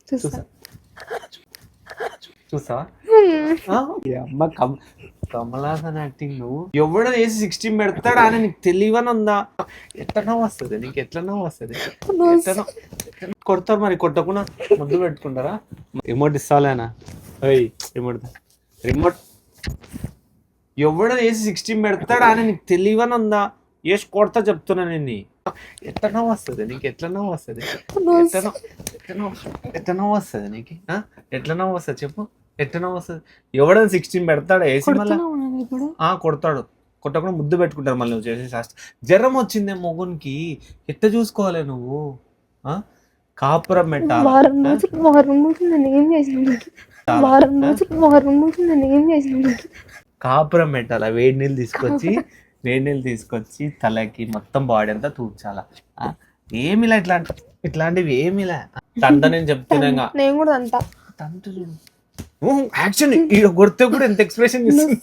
చూసా చూసావా అమ్మ కమలాసన్ యాక్టింగ్ నువ్వు ఎవడో చేసి 16 పెడతాడా అని నీకు తెలియని ఉందా? ఎట్లనో వస్తుంది నీకు, ఎట్లనో వస్తుంది. కొడతారు మరి, కొట్టకుండా ముద్దు పెట్టుకుంటారా? రిమోట్ ఇస్తాలేనా? రిమోట్ ఎవడో చేసి 16 పెడతాడా అని నీకు తెలియని ఉందా? వేసి కొడతా చెప్తున్నా నేను. ఎట్లనో వస్తుంది నీకు, ఎట్లనో వస్తుంది. ఎట్లనో వస్తుంది నీకు, ఎట్లనో వస్తుంది చెప్పు. ఎట్లనో వస్తుంది. ఎవడైనా 16 పెడతాడా వేసి మళ్ళీ కొడతాడు. కొట్టకుండా ముద్దు పెట్టుకుంటారు మళ్ళీ నువ్వు చేసే శాస్త్రం. జ్వరం వచ్చిందే మొగునికి, ఎట్ట చూసుకోవాలి నువ్వు? కాపురం పెట్టాలి. కాపురం పెట్టాలా? వేడి నీళ్ళు తీసుకొచ్చి తలకి మొత్తం బాడీ అంతా తూర్చాలా. ఏమిలా ఇట్లాంటివి ఏమిలా తంట. నేను చెప్తున్నా నేను కూడా అంటా తంట చూడు యాక్షన్. కొడితే కూడా ఎంత ఎక్స్ప్రెషన్ ఇస్తుంది.